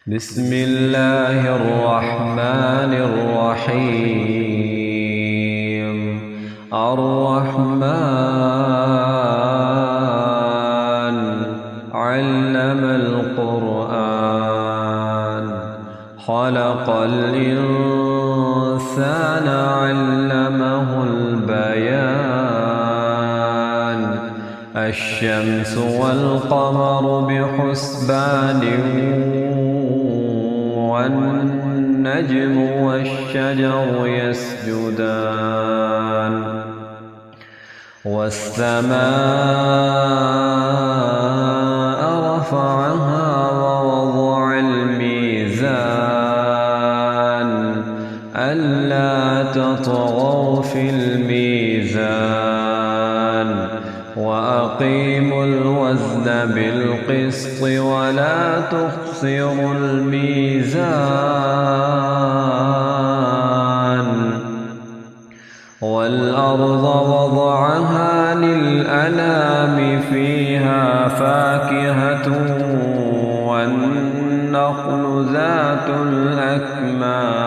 بسم الله الرحمن الرحيم. الرحمن علم القرآن، خلق الإنسان علمه البيان. الشمس والقمر بحسبان، والنجم والشجر يسجدان. والسماء رفعها ووضع الميزان، ألا تطغوا في الميزان، وأقيموا الوزن بالقسط ولا تخسروا الميزان. والأرض وضعها للأنام، فيها فاكهة والنخل ذات الأكمام،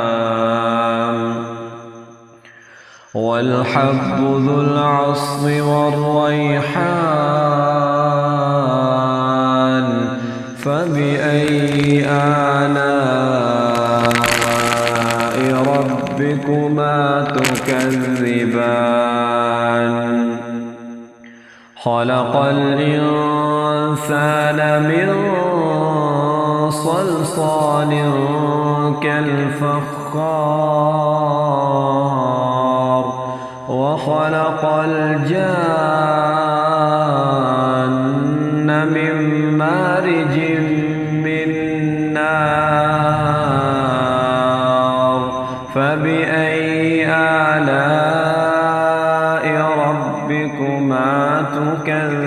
والحب ذو العصف والريحان. فبأي آلاء ربكما تكذبان؟ خلق الإنسان من صلصال كالفخار، وخلق الجان من مارج من نار. فبأي آلاء ربكما تكذبان؟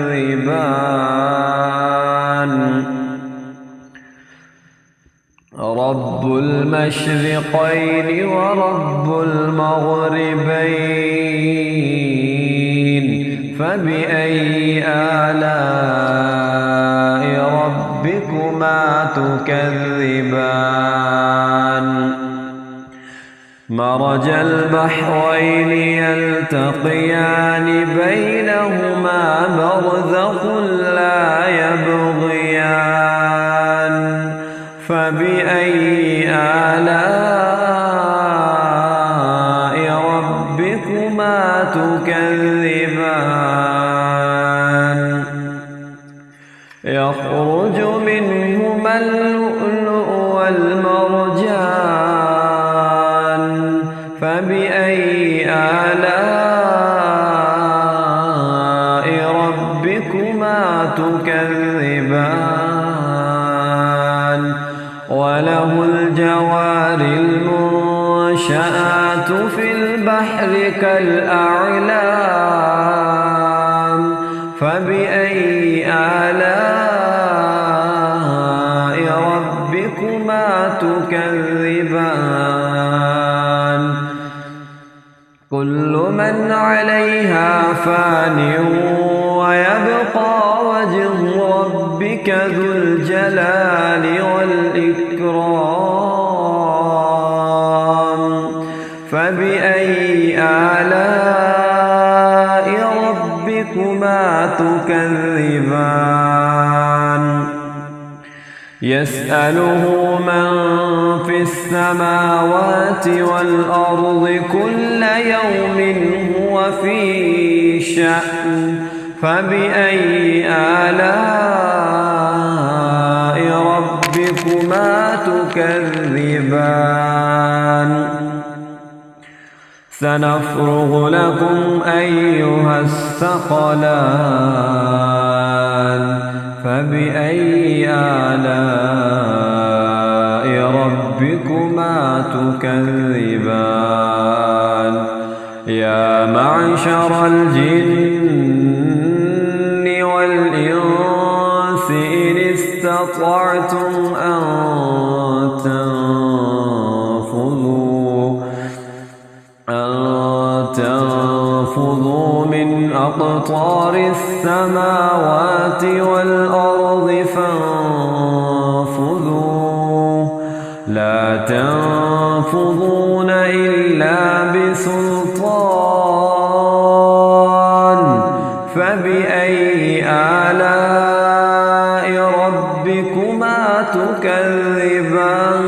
رب المشرقين ورب المغربين، فبأي آلاء ربكما تكذبان؟ مرج البحرين يلتقيان، بينهما برزخ لا يبغيان. فبأي آلاء ربكما تكذبان؟ يخرج منهما اللؤلؤ والمرجان، فبأي آلاء ربكما تكذبان؟ وله الجوار المنشآت في البحر كالأعلام. فبأي آلاء ربكما تكذبان؟ كل من عليها فان، ويبقى وجه ربك ذو الجلال والإكرام. فبأي آلاء ربكما تكذبان؟ يسأله من في السماوات والأرض، كل يوم هو في شأن. فبأي آلاء ربكما تكذبان؟ سنفرغ لكم أيها الثقلان. فبأي آلاء ربكما تكذبان؟ يا معشر الجن والإنس، إن استطعتم أن تنفذوا من أقطار السماوات والأرض فانفذوا لا تنفضون إلا بسلطان فبأي آلاء ربكما تكذبان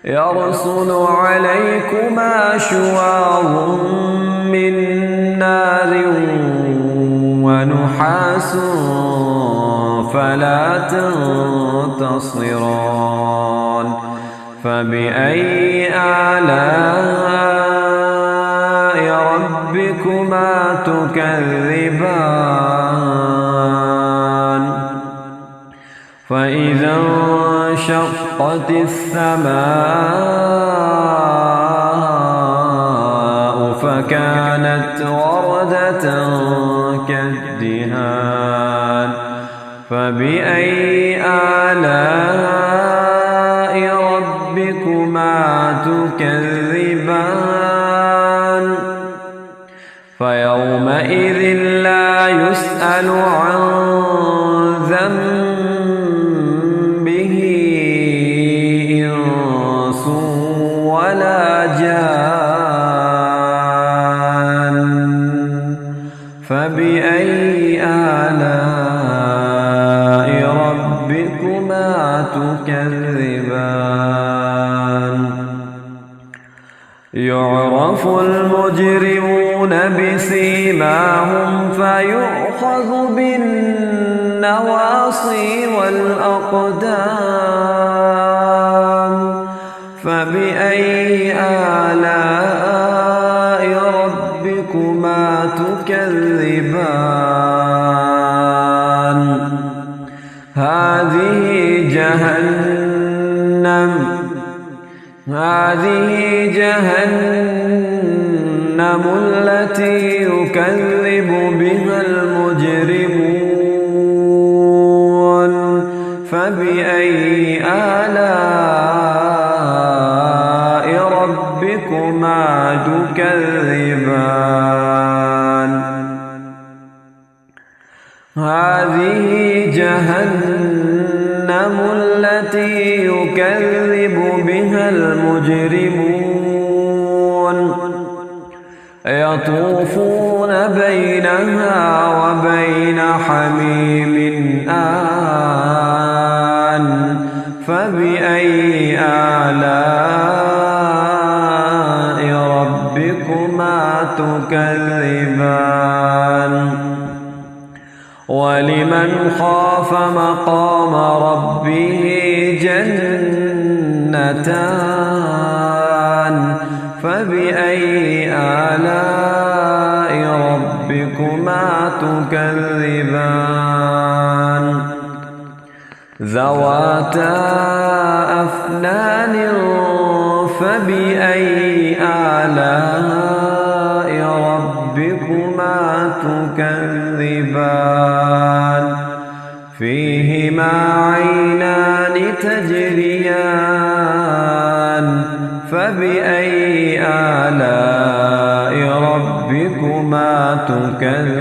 يرسل عليكما شواظ من نار ونحاس فلا تنتصران فبأي آلاء ربكما تكذبان فإذا انشقت السماء فكانت وردة كالدهان فبأي آلاء ربكما تكذبان فيومئذ لا يسأل عن ذنبه إنس ولا جان فبأي آلاء ربكما تكذبان يعرف المجرمون بسيماهم فيؤخذ بالنواصي والأقدام فبأي آلاء ربكما تكذبان هذه جهنم التي يكذب بها المجرمون فبأي آلاء ربكما تكذبان هذه جهنم التي يكذب بها المجرمون يطوفون بينها وبين حميم آن فبأي آلاء ربكما تكذبان ولمن خاف مقام ربه جنتان فبأي آلاء ربكما تكذبان ذواتا أفنان فبأي آلاء ربكما تكذبان فيهما عينان تجريان فبأي آلاء ربكما تكذبان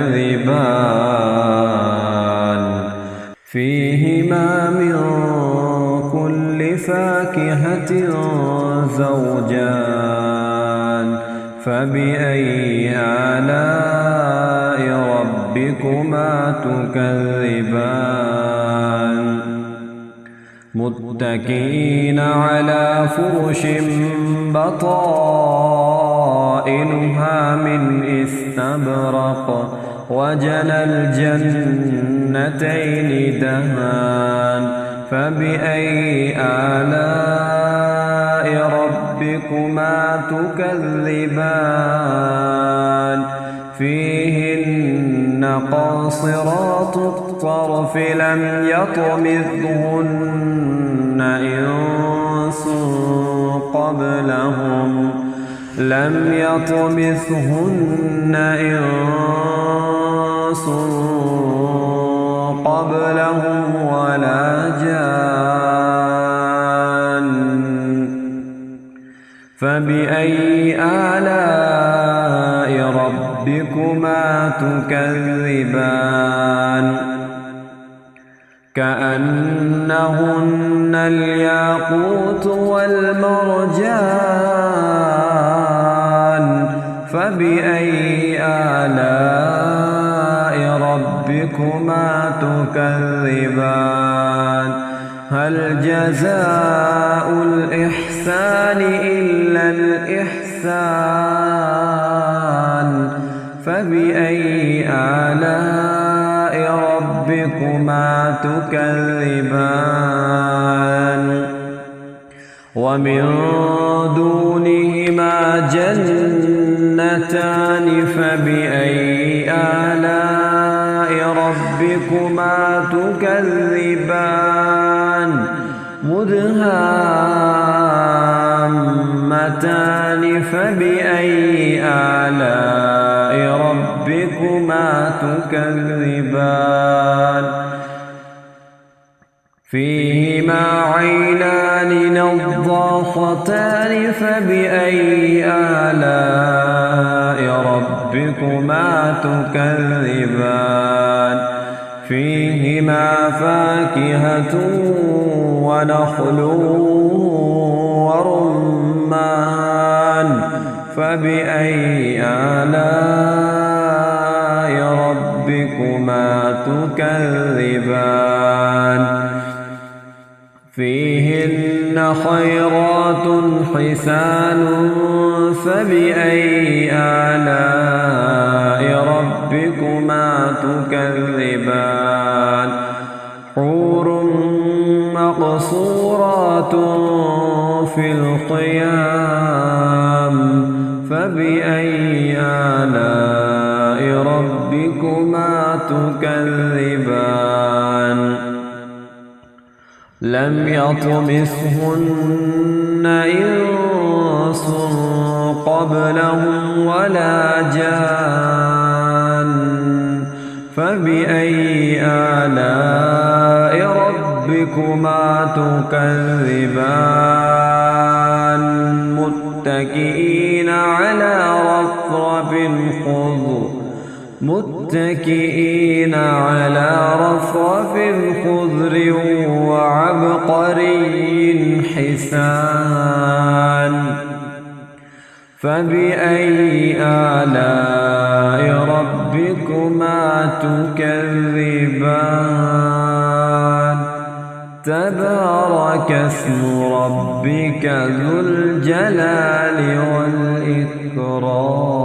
فيهما من كل فاكهة زوجان فبأي آلاء ربكما تكذبان متكئين على فرش بطائنها من استبرق وجنى الجنتين دهان فبأي آلاء ربكما تكذبان فيهن قاصرات الطرف لم يطمثهن إنس قبلهم ولا جان فبأي آلاء ربكما تكذبان كأنهن الياقوت والمرجان فبأي آلاء ربكما تكذبان هل جزاء الإحسان إلا الإحسان فبأي آلاء ربكما تكذبان ومن دونهما جنتان فبأي آلاء ربكما تكذبان مدهامتان فبأي آلاء ربكما تكذبان فيهما عينان نضاختان فبأي آلاء ربكما تكذبان فيهما فاكهة ونخل ورمان فبأي آلاء ربكما تكذبان فيهن خيرات حسان فبأي آلاء ربكما تكذبان حور مقصورات في الخيام فبأي آلاء ربكما تكذبان لم يطمثهن إنس قبلهم ولا جان فبأي آلاء ربكما تكذبان متكئين على رفرف خضر وعبقري حسان فبأي آلاء ربكما تكذبان تبارك اسم ربك ذو الجلال والإكرام